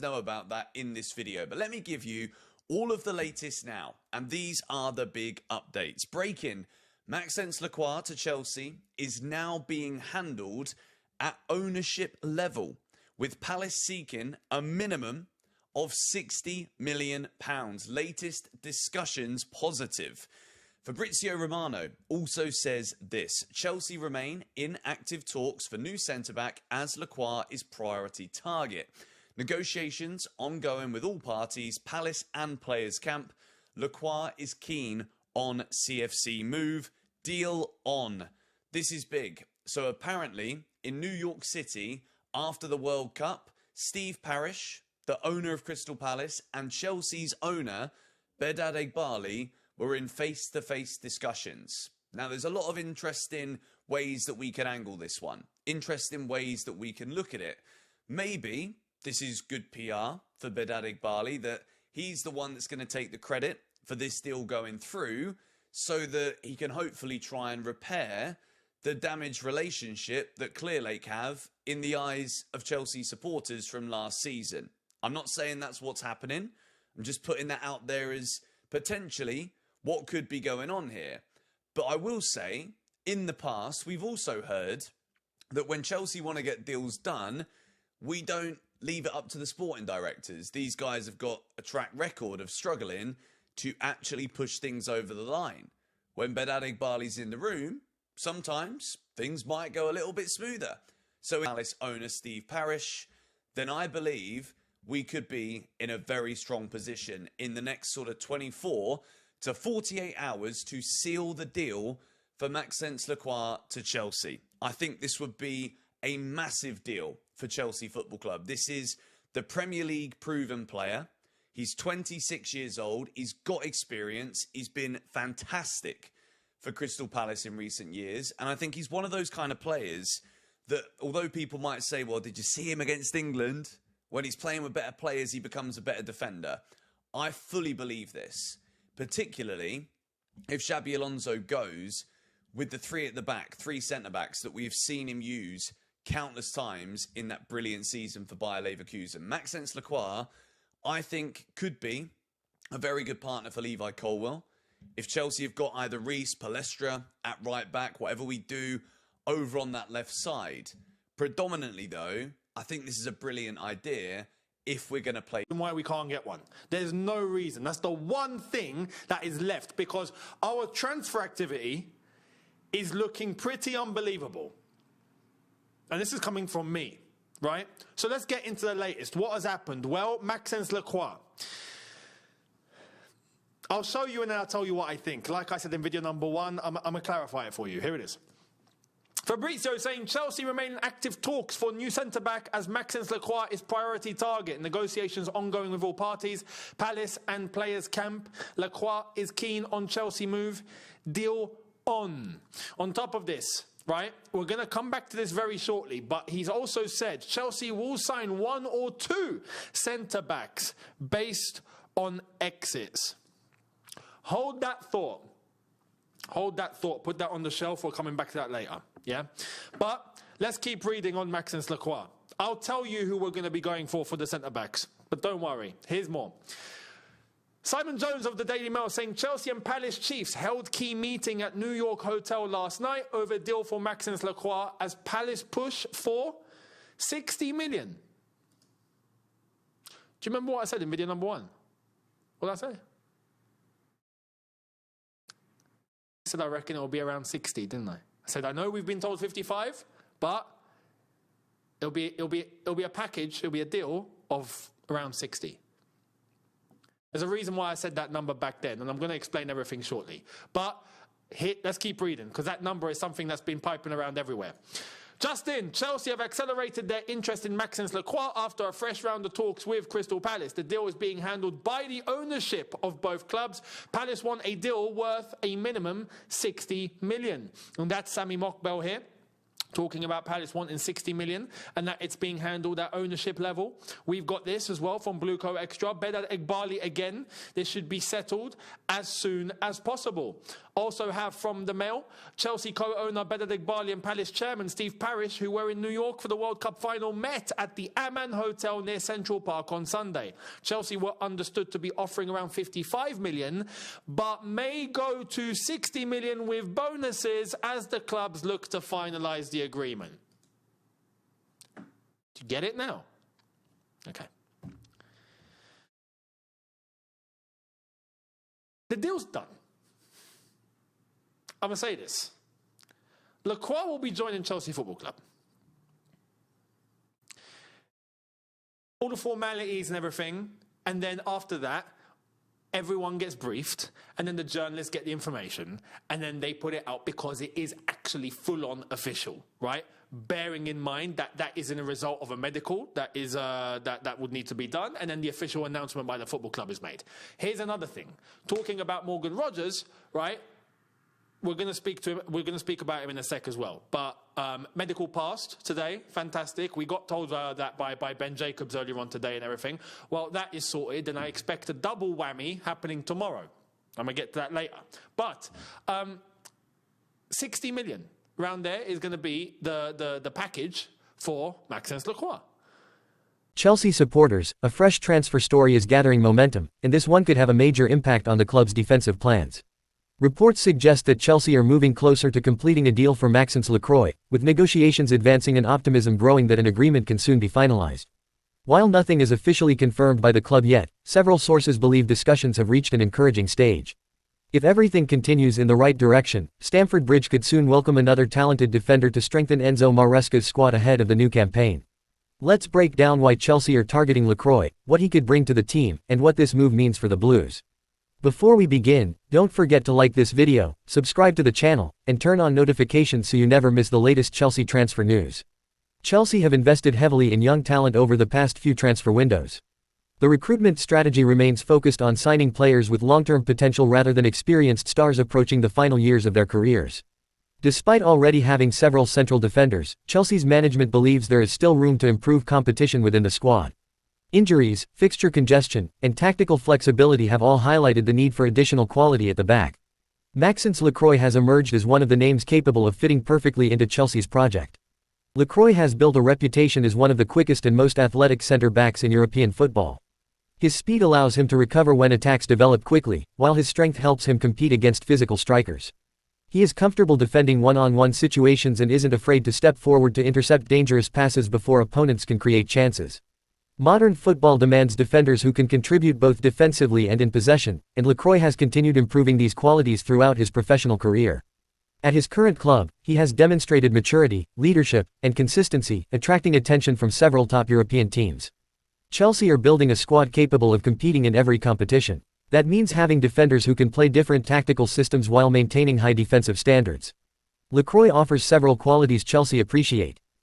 know about that in this video, but let me give you all of the latest now, and these are the big updates. Breaking: Maxence Lacroix to Chelsea is now being handled at ownership level, with Palace seeking a minimum of £60 million. Latest discussions positive. Fabrizio Romano also says this: Chelsea remain in active talks for new centre-back as Lacroix is priority target. Negotiations ongoing with all parties, Palace and players camp. Lacroix is keen on CFC move. Deal on. This is big. So apparently in New York City after the World Cup, Steve Parish, the owner of Crystal Palace, and Chelsea's owner Bedad Egbali were in face-to-face discussions. Now there's a lot of interesting ways that we can angle this one. Interesting ways that we can look at it. Maybe this is good PR for Bedad Egbali, that he's the one that's going to take the credit for this deal going through, so that he can hopefully try and repair the damaged relationship that Clearlake have in the eyes of Chelsea supporters from last season. I'm not saying that's what's happening. I'm just putting that out there as potentially what could be going on here. But I will say, in the past, we've also heard that when Chelsea want to get deals done, we don't leave it up to the sporting directors. These guys have got a track record of struggling to actually push things over the line. When Bedad Egbali's in the room, sometimes things might go a little bit smoother. So, Palace owner Steve Parish, then I believe we could be in a very strong position in the next sort of 24 to 48 hours to seal the deal for Maxence Lacroix to Chelsea. I think this would be a massive deal for Chelsea Football Club. This is the Premier League proven player. He's 26 years old. He's got experience. He's been fantastic for Crystal Palace in recent years. And I think he's one of those kind of players that, although people might say, well, did you see him against England? When he's playing with better players, he becomes a better defender. I fully believe this, particularly if Xabi Alonso goes with the three at the back, three centre-backs that we've seen him use countless times in that brilliant season for Bayer Leverkusen. Maxence Lacroix, I think, could be a very good partner for Levi Colwill. If Chelsea have got either Reece, Palestra at right back, whatever we do over on that left side. Predominantly, though, I think this is a brilliant idea if we're going to play. Why we can't get one. There's no reason. That's the one thing that is left, because our transfer activity is looking pretty unbelievable. And this is coming from me, right? So let's get into the latest. What has happened? Well, Maxence Lacroix. I'll show you and then I'll tell you what I think. Like I said in video number 1, I'm going to clarify it for you. Here it is. Fabrizio saying Chelsea remain in active talks for new centre-back as Maxence Lacroix is priority target. Negotiations ongoing with all parties. Palace and players camp. Lacroix is keen on Chelsea move. Deal on. On top of this, right, we're going to come back to this very shortly, but he's also said Chelsea will sign 1 or 2 centre-backs based on exits. Hold that thought. Hold that thought. Put that on the shelf. We're coming back to that later. Yeah? But let's keep reading on Maxence Lacroix. I'll tell you who we're going to be going for the centre-backs. But don't worry. Here's more. Simon Jones of the Daily Mail saying Chelsea and Palace Chiefs held key meeting at New York hotel last night over deal for Maxence Lacroix as Palace push for 60 million. Do you remember what I said in video number 1? What did I say? I said I reckon it will be around 60, didn't I? I said I know we've been told 55, but it'll be a package, it'll be a deal of around 60. There's a reason why I said that number back then, and I'm going to explain everything shortly. But let's keep reading, because that number is something that's been piping around everywhere. Just in, Chelsea have accelerated their interest in Maxence Lacroix after a fresh round of talks with Crystal Palace. The deal is being handled by the ownership of both clubs. Palace want a deal worth a minimum 60 million. And that's Sami Mokbel here, talking about Palace wanting 60 million and that it's being handled at ownership level. We've got this as well from Blueco Extra. Bedad Egbali again. This should be settled as soon as possible. Also have from the Mail, Chelsea co-owner Benedict Barley and Palace chairman Steve Parish, who were in New York for the World Cup final, met at the Amman Hotel near Central Park on Sunday. Chelsea were understood to be offering around 55 million, but may go to 60 million with bonuses as the clubs look to finalise the agreement. Do you get it now? Okay. The deal's done. I'm going to say this. Lacroix will be joining Chelsea Football Club. All the formalities and everything, and then after that, everyone gets briefed, and then the journalists get the information, and then they put it out because it is actually full-on official, right? Bearing in mind that that isn't a result of a medical that is that would need to be done, and then the official announcement by the football club is made. Here's another thing. Talking about Morgan Rogers, right? We're going to speak to him. We're going to speak about him in a sec as well. But medical passed today. Fantastic. We got told that by Ben Jacobs earlier on today and everything. Well, that is sorted, and I expect a double whammy happening tomorrow. I'm going to get to that later. But 60 million round there is going to be the package for Maxence Lacroix. Chelsea supporters, a fresh transfer story is gathering momentum, and this one could have a major impact on the club's defensive plans. Reports suggest that Chelsea are moving closer to completing a deal for Maxence Lacroix, with negotiations advancing and optimism growing that an agreement can soon be finalized. While nothing is officially confirmed by the club yet, several sources believe discussions have reached an encouraging stage. If everything continues in the right direction, Stamford Bridge could soon welcome another talented defender to strengthen Enzo Maresca's squad ahead of the new campaign. Let's break down why Chelsea are targeting Lacroix, what he could bring to the team, and what this move means for the Blues. Before we begin, don't forget to like this video, subscribe to the channel, and turn on notifications so you never miss the latest Chelsea transfer news. Chelsea have invested heavily in young talent over the past few transfer windows. The recruitment strategy remains focused on signing players with long-term potential rather than experienced stars approaching the final years of their careers. Despite already having several central defenders, Chelsea's management believes there is still room to improve competition within the squad. Injuries, fixture congestion, and tactical flexibility have all highlighted the need for additional quality at the back. Maxence Lacroix has emerged as one of the names capable of fitting perfectly into Chelsea's project. Lacroix has built a reputation as one of the quickest and most athletic centre-backs in European football. His speed allows him to recover when attacks develop quickly, while his strength helps him compete against physical strikers. He is comfortable defending one-on-one situations and isn't afraid to step forward to intercept dangerous passes before opponents can create chances. Modern football demands defenders who can contribute both defensively and in possession, and Lacroix has continued improving these qualities throughout his professional career. At his current club, he has demonstrated maturity, leadership, and consistency, attracting attention from several top European teams. Chelsea are building a squad capable of competing in every competition. That means having defenders who can play different tactical systems while maintaining high defensive standards. Lacroix offers several qualities Chelsea appreciate.